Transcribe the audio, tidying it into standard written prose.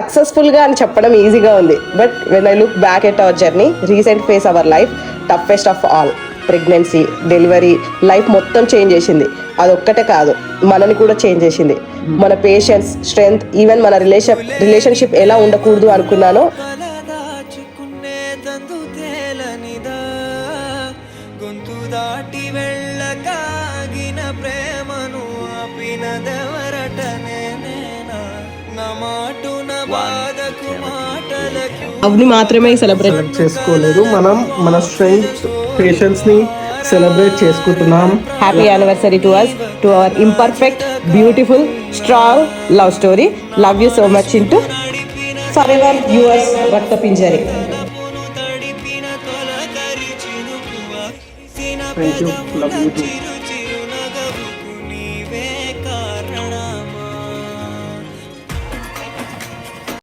సక్సెస్ఫుల్గా అని చెప్పడం ఈజీగా ఉంది, but when I look back at our journey, recent face our life, toughest of all, pregnancy, delivery, life మొత్తం చేంజ్ చేసింది. అదొక్కటే కాదు, మనని కూడా చేంజ్ చేసింది. మన పేషెన్స్, స్ట్రెంగ్త్, ఈవెన్ మన రిలేషన్షిప్ ఎలా ఉండకూడదు అనుకున్నానో అవన్నీ మాత్రమే సెలబ్రేట్ చేసుకోలేదు. మనం మన స్ట్రెంగ్త్, పేషెన్స్ ని సెలబ్రేట్ చేసుకుంటున్నాం. Happy anniversary to us, to our imperfect, beautiful, strong love story. Love you so much into for ever yours రక్త పింజరి. Thank you, love you two.